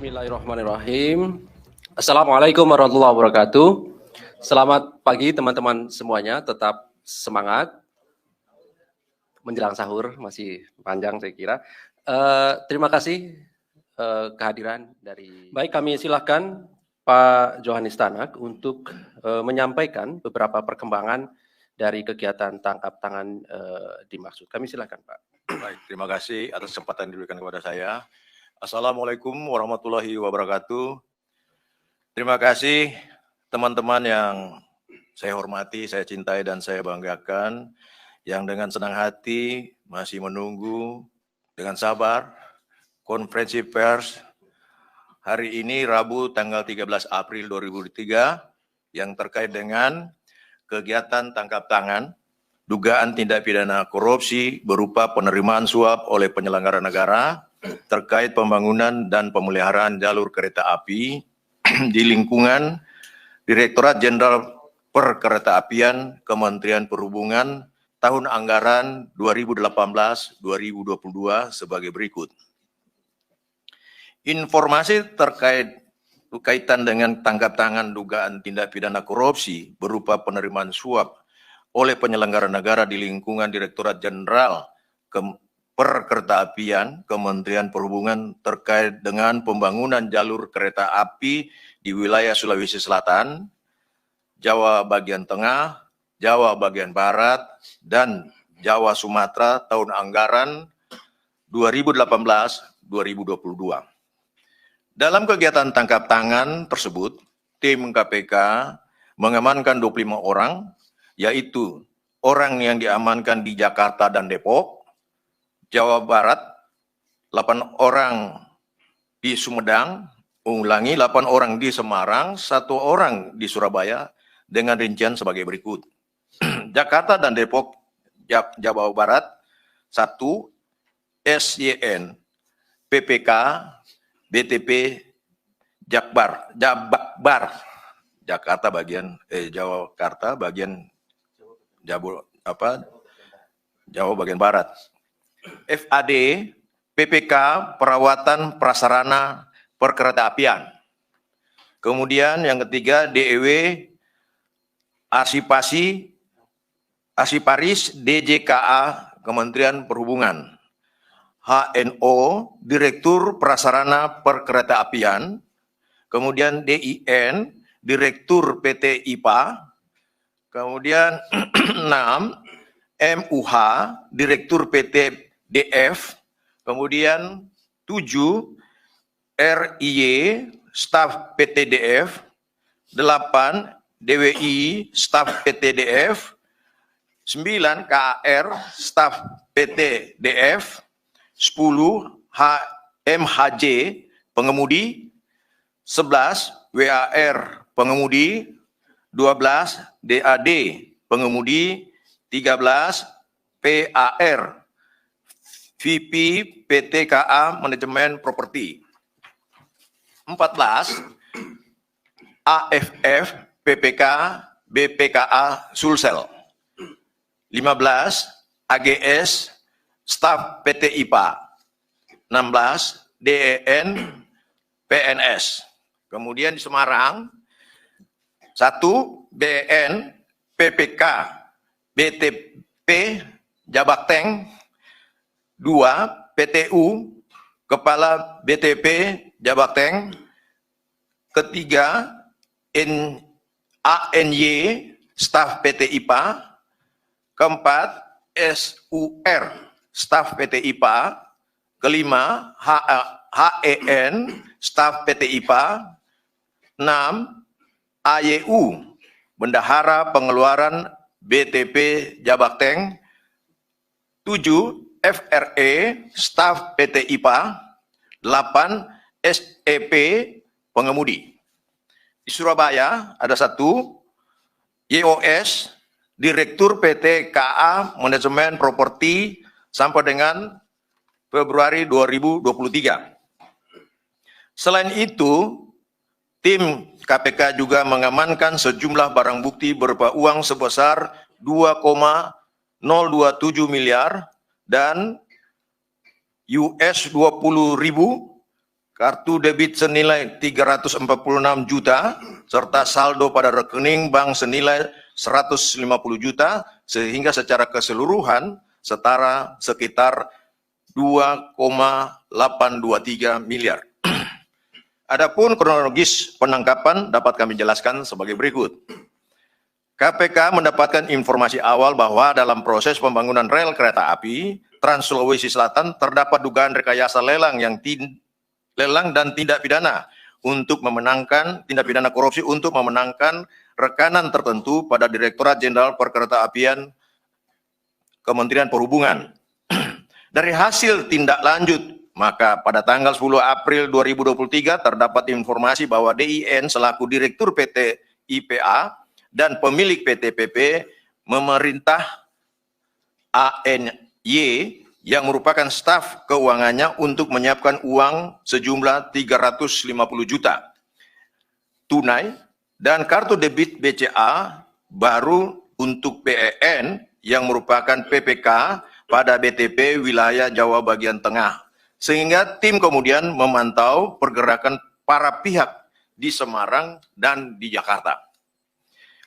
Bismillahirrahmanirrahim. Assalamualaikum warahmatullahi wabarakatuh. Selamat pagi teman-teman semuanya, tetap semangat. Menjelang sahur, masih panjang saya kira. Terima kasih kehadiran dari... Baik, kami silakan Pak Johanis Tanak untuk menyampaikan beberapa perkembangan dari kegiatan tangkap tangan dimaksud. Kami silakan Pak. Baik, terima kasih atas kesempatan yang diberikan kepada saya. Assalamualaikum warahmatullahi wabarakatuh. Terima kasih teman-teman yang saya hormati, saya cintai, dan saya banggakan, yang dengan senang hati masih menunggu dengan sabar konferensi pers hari ini Rabu tanggal 13 April 2023 yang terkait dengan kegiatan tangkap tangan dugaan tindak pidana korupsi berupa penerimaan suap oleh penyelenggara negara terkait pembangunan dan pemeliharaan jalur kereta api di lingkungan Direktorat Jenderal Perkeretaapian Kementerian Perhubungan tahun anggaran 2018-2022 sebagai berikut. Informasi berkaitan dengan tangkap tangan dugaan tindak pidana korupsi berupa penerimaan suap oleh penyelenggara negara di lingkungan Direktorat Jenderal Perkeretaapian Kementerian Perhubungan terkait dengan pembangunan jalur kereta api di wilayah Sulawesi Selatan, Jawa bagian tengah, Jawa bagian barat, dan Jawa Sumatera tahun anggaran 2018-2022. Dalam kegiatan tangkap tangan tersebut, tim KPK mengamankan 25 orang, yaitu orang yang diamankan di Jakarta dan Depok, Jawa Barat, 8 orang di Sumedang, 8 orang di Semarang, 1 orang di Surabaya, dengan rincian sebagai berikut. Jakarta dan Depok, Jawa Barat, 1, SYN, PPK, BTP, Jakbar, Jakarta bagian, Jakarta bagian, Jawa bagian Barat. FAD, PPK, Perawatan Prasarana Perkeretaapian. Kemudian yang ketiga, DEW, Asiparis, DJKA, Kementerian Perhubungan. HNO, Direktur Prasarana Perkeretaapian. Kemudian DIN, Direktur PT IPA. Kemudian 6, MUH, Direktur PT DF, kemudian 7, RIY, Staf PT DF, 8, DWI, Staf PT DF, 9, KAR, Staf PT DF, 10, MHJ, pengemudi, 11, WAR, pengemudi, 12, DAD, pengemudi, 13, PAR, VP PTKA Manajemen Properti. 14, AFF PPK BPKA Sulsel. 15, AGS Staf PT IPA. 16, DEN PNS. Kemudian di Semarang, 1, BN PPK BTP Jabakteng. 2, PTU, Kepala BTP Jabakteng. Ketiga, ANY, Staf PT IPA. Keempat, SUR, Staf PT IPA. Kelima, HEN, Staf PT IPA. 6, AYU, Bendahara Pengeluaran BTP Jabakteng. 7, FRE, Staf PT IPA. 8, SEP, pengemudi. Di Surabaya ada 1, YOS, Direktur PT KA Manajemen Properti sampai dengan Februari 2023. Selain itu, tim KPK juga mengamankan sejumlah barang bukti berupa uang sebesar 2,027 miliar dan US 20.000 kartu debit senilai 346 juta, serta saldo pada rekening bank senilai 150 juta, sehingga secara keseluruhan setara sekitar 2,823 miliar. Adapun kronologis penangkapan dapat kami jelaskan sebagai berikut. KPK mendapatkan informasi awal bahwa dalam proses pembangunan rel kereta api Trans Sulawesi Selatan terdapat dugaan rekayasa lelang dan tindak pidana korupsi untuk memenangkan rekanan tertentu pada Direktorat Jenderal Perkeretaapian Kementerian Perhubungan. Dari hasil tindak lanjut, maka pada tanggal 10 April 2023 terdapat informasi bahwa DIN selaku Direktur PT IPA dan pemilik PT PP memerintah ANY yang merupakan staf keuangannya untuk menyiapkan uang sejumlah 350 juta tunai dan kartu debit BCA baru untuk BEN yang merupakan PPK pada BTP wilayah Jawa bagian tengah, sehingga tim kemudian memantau pergerakan para pihak di Semarang dan di Jakarta.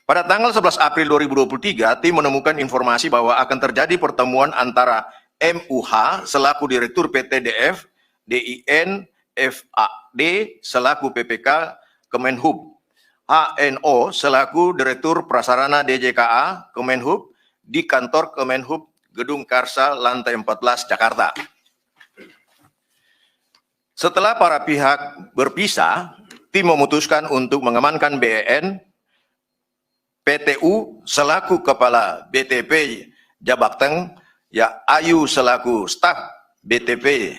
Pada tanggal 11 April 2023, tim menemukan informasi bahwa akan terjadi pertemuan antara MUH selaku Direktur PT DF, DIN FAD selaku PPK Kemenhub, HNO selaku Direktur Prasarana DJKA Kemenhub di kantor Kemenhub Gedung Karsa, lantai 14, Jakarta. Setelah para pihak berpisah, tim memutuskan untuk mengamankan BEN, PTU selaku Kepala BTP Jabakteng, Ayu selaku staf BTP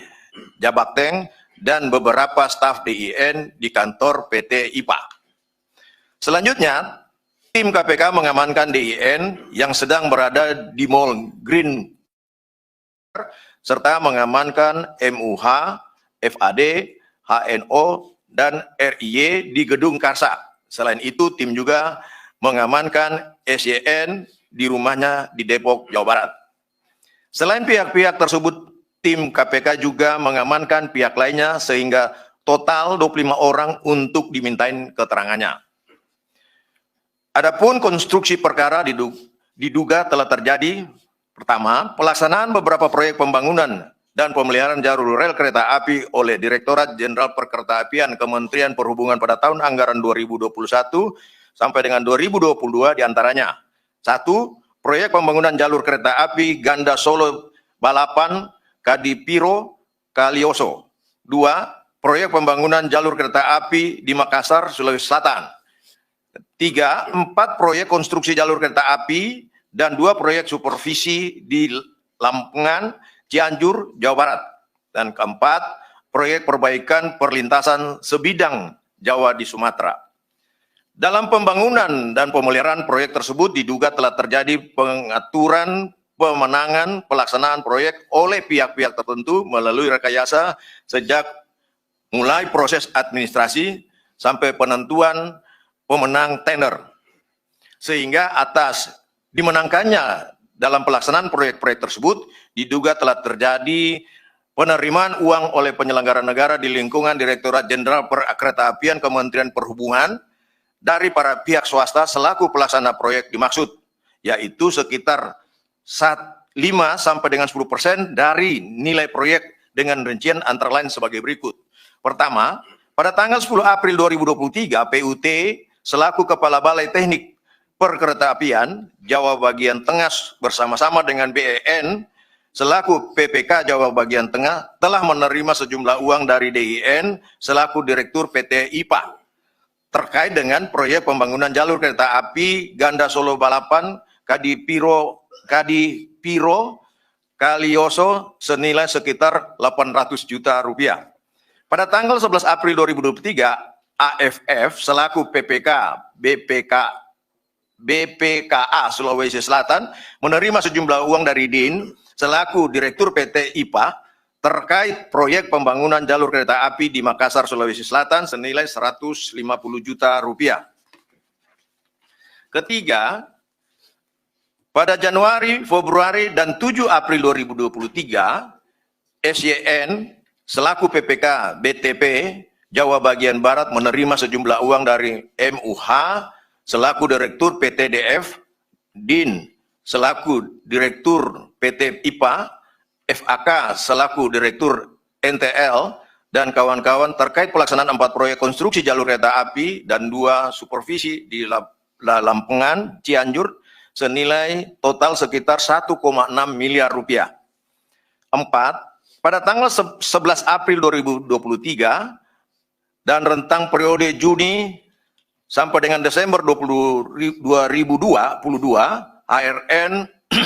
Jabakteng, dan beberapa staf DIN di kantor PT IPA. Selanjutnya, tim KPK mengamankan DIN yang sedang berada di Mall Green serta mengamankan MUH, FAD, HNO, dan RIY di Gedung Karsa. Selain itu, tim juga mengamankan SYN di rumahnya di Depok, Jawa Barat. Selain pihak-pihak tersebut, tim KPK juga mengamankan pihak lainnya sehingga total 25 orang untuk dimintain keterangannya. Adapun konstruksi perkara diduga telah terjadi. Pertama, pelaksanaan beberapa proyek pembangunan dan pemeliharaan jalur rel kereta api oleh Direktorat Jenderal Perkeretaapian Kementerian Perhubungan pada tahun anggaran 2021 sampai dengan 2022 diantaranya. 1. Proyek pembangunan jalur kereta api Ganda Solo Balapan Kadipiro Kalioso. 2. Proyek pembangunan jalur kereta api di Makassar, Sulawesi Selatan. 3. 4 proyek konstruksi jalur kereta api dan 2 proyek supervisi di Lampungan, Cianjur, Jawa Barat. Dan keempat, proyek perbaikan perlintasan sebidang Jawa di Sumatera. Dalam pembangunan dan pemeliharaan proyek tersebut diduga telah terjadi pengaturan pemenangan pelaksanaan proyek oleh pihak-pihak tertentu melalui rekayasa sejak mulai proses administrasi sampai penentuan pemenang tender. Sehingga atas dimenangkannya dalam pelaksanaan proyek-proyek tersebut diduga telah terjadi penerimaan uang oleh penyelenggara negara di lingkungan Direktorat Jenderal Perkeretaapian Kementerian Perhubungan dari para pihak swasta selaku pelaksana proyek dimaksud, yaitu sekitar 5 sampai dengan 10% dari nilai proyek dengan rincian antara lain sebagai berikut. Pertama, pada tanggal 10 April 2023, PUT selaku Kepala Balai Teknik Perkeretaapian Jawa bagian Tengah bersama-sama dengan BEN selaku PPK Jawa bagian Tengah telah menerima sejumlah uang dari DIN selaku Direktur PT IPA terkait dengan proyek pembangunan jalur kereta api Ganda Solo Balapan Kadipiro Kalioso senilai sekitar 800 juta rupiah. Pada tanggal 11 April 2023, AFF selaku BPKA Sulawesi Selatan menerima sejumlah uang dari DIN selaku Direktur PT IPA terkait proyek pembangunan jalur kereta api di Makassar, Sulawesi Selatan senilai 150 juta rupiah. Ketiga, pada Januari, Februari, dan 7 April 2023, SYN selaku PPK BTP Jawa Bagian Barat menerima sejumlah uang dari MUH selaku Direktur PT DF, DIN selaku Direktur PT IPA, FAK selaku Direktur NTL, dan kawan-kawan terkait pelaksanaan 4 proyek konstruksi jalur kereta api dan 2 supervisi di Lampengan, Cianjur, senilai total sekitar 1,6 miliar rupiah. 4. Pada tanggal 11 April 2023 dan rentang periode Juni sampai dengan Desember 2022, HRN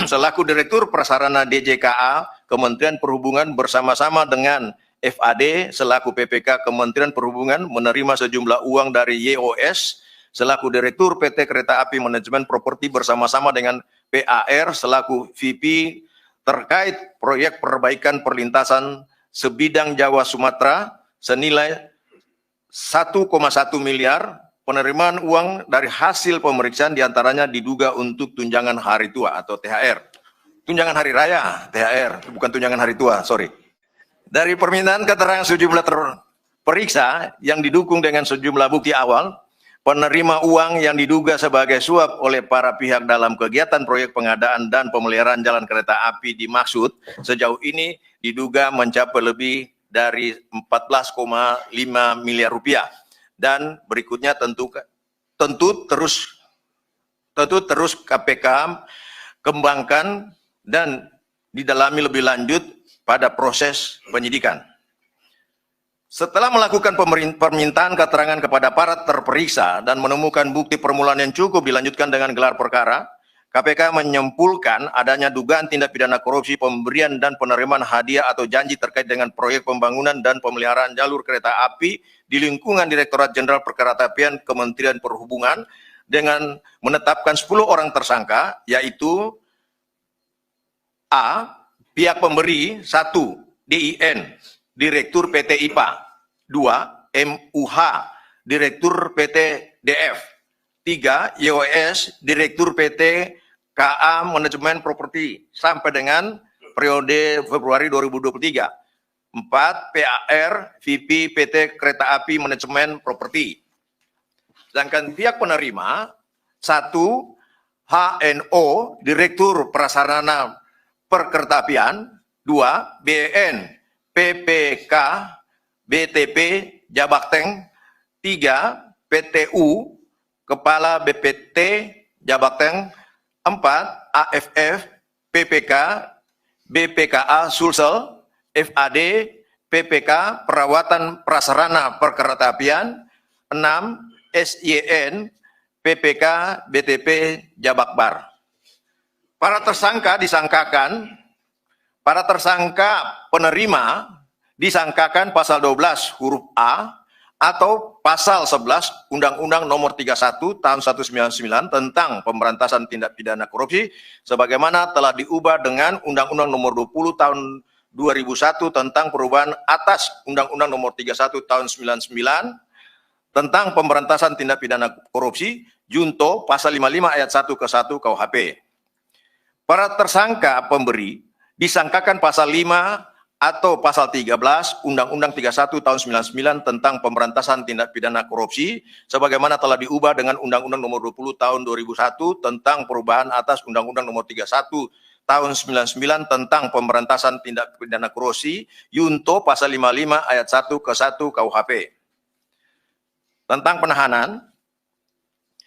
selaku Direktur Prasarana DJKA Kementerian Perhubungan bersama-sama dengan FAD selaku PPK Kementerian Perhubungan menerima sejumlah uang dari YOS selaku Direktur PT Kereta Api Manajemen Properti bersama-sama dengan PAR selaku VP terkait proyek perbaikan perlintasan sebidang Jawa Sumatera senilai 1,1 miliar. Penerimaan uang dari hasil pemeriksaan diantaranya diduga untuk tunjangan hari tua atau THR. Tunjangan hari raya, THR, bukan tunjangan hari tua, sorry. Dari permintaan keterangan sejumlah terperiksa yang didukung dengan sejumlah bukti awal, penerima uang yang diduga sebagai suap oleh para pihak dalam kegiatan proyek pengadaan dan pemeliharaan jalan kereta api dimaksud sejauh ini diduga mencapai lebih dari 14,5 miliar rupiah. Dan berikutnya tentu terus KPK kembangkan dan didalami lebih lanjut pada proses penyidikan. Setelah melakukan permintaan keterangan kepada para terperiksa dan menemukan bukti permulaan yang cukup dilanjutkan dengan gelar perkara, KPK menyimpulkan adanya dugaan tindak pidana korupsi pemberian dan penerimaan hadiah atau janji terkait dengan proyek pembangunan dan pemeliharaan jalur kereta api di lingkungan Direktorat Jenderal Perkeretaapian Kementerian Perhubungan dengan menetapkan 10 orang tersangka, yaitu A. Pihak pemberi 1. DIN Direktur PT IPA, 2. MUH Direktur PT DF, 3. YOS Direktur PT KA Manajemen Properti sampai dengan periode Februari 2023. 4. PAR VP PT Kereta Api Manajemen Properti. Sedangkan pihak penerima 1. HNO Direktur Prasarana Perkeretaapian, 2. BN PPK BTP Jabakteng, 3. PTU Kepala BPT Jabakteng, 4. AFF PPK BPKA Sulsel, FAD PPK Perawatan Prasarana Perkeretaapian, 6. SYN PPK BTP Jabakbar. Para tersangka penerima disangkakan pasal 12 huruf A atau pasal 11 Undang-Undang Nomor 31 Tahun 1999 tentang Pemberantasan Tindak Pidana Korupsi sebagaimana telah diubah dengan Undang-Undang Nomor 20 Tahun 2001 tentang perubahan atas Undang-Undang Nomor 31 Tahun 1999 tentang Pemberantasan Tindak Pidana Korupsi Junto pasal 55 ayat 1 ke 1 KUHP. Para tersangka pemberi disangkakan pasal 5 atau pasal 13 Undang-Undang 31 tahun 99 tentang Pemberantasan Tindak Pidana Korupsi sebagaimana telah diubah dengan Undang-Undang Nomor 20 tahun 2001 tentang perubahan atas Undang-Undang Nomor 31 tahun 99 tentang Pemberantasan Tindak Pidana Korupsi Junto pasal 55 ayat 1 ke 1 KUHP. Tentang penahanan,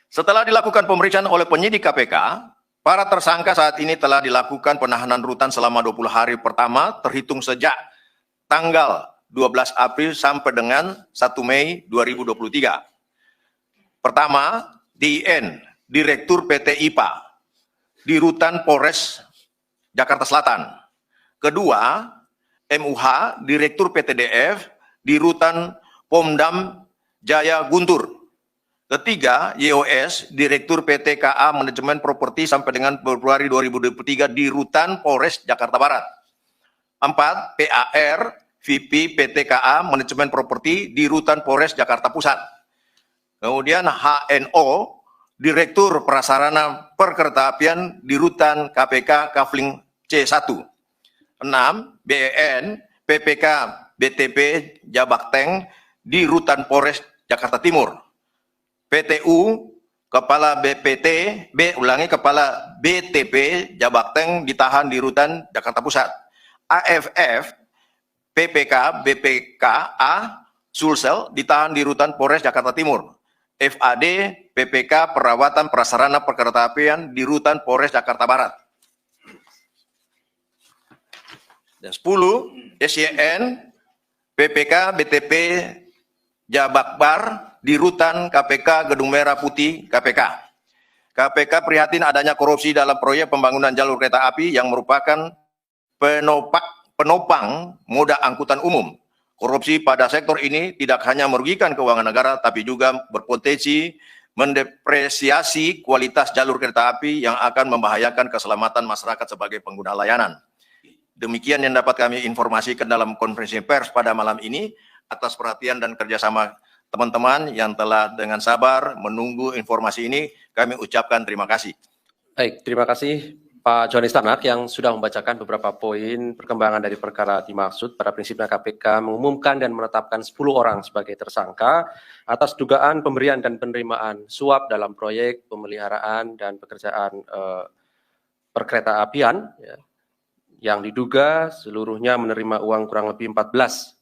setelah dilakukan pemeriksaan oleh penyidik KPK, para tersangka saat ini telah dilakukan penahanan rutan selama 20 hari pertama terhitung sejak tanggal 12 April sampai dengan 1 Mei 2023. Pertama, DIN, Direktur PT IPA, di Rutan Polres Jakarta Selatan. Kedua, MUH, Direktur PT DF, di Rutan Pomdam Jaya Guntur. Ketiga, YOS, Direktur PT KA Manajemen Properti sampai dengan Februari 2023 di Rutan Polres Jakarta Barat. 4. PAR, VP PT KA Manajemen Properti di Rutan Polres Jakarta Pusat. Kemudian HNO, Direktur Prasarana Perkeretaapian di Rutan KPK Kafling C1. 6. BEN, PPK BTP Jabakteng di Rutan Polres Jakarta Timur. PTU Kepala Kepala BTP Jabakteng ditahan di Rutan Jakarta Pusat. AFF PPK BPKA Sulsel ditahan di Rutan Polres Jakarta Timur. FAD PPK Perawatan Prasarana Perkeretaapian di Rutan Polres Jakarta Barat. Dan 10 SYN PPK BTP Jabakbar di Rutan KPK Gedung Merah Putih KPK. KPK prihatin adanya korupsi dalam proyek pembangunan jalur kereta api yang merupakan penopang moda angkutan umum. Korupsi pada sektor ini tidak hanya merugikan keuangan negara, tapi juga berpotensi mendepresiasi kualitas jalur kereta api yang akan membahayakan keselamatan masyarakat sebagai pengguna layanan. Demikian yang dapat kami informasikan dalam konferensi pers pada malam ini. Atas perhatian dan kerjasama teman-teman yang telah dengan sabar menunggu informasi ini, kami ucapkan terima kasih. Baik, terima kasih Pak Johanis Tanak yang sudah membacakan beberapa poin perkembangan dari perkara dimaksud. Pada prinsipnya KPK mengumumkan dan menetapkan 10 orang sebagai tersangka atas dugaan pemberian dan penerimaan suap dalam proyek pemeliharaan dan pekerjaan perkereta apian, ya, yang diduga seluruhnya menerima uang kurang lebih 14,5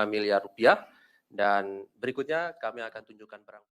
miliar rupiah. Dan berikutnya kami akan tunjukkan barang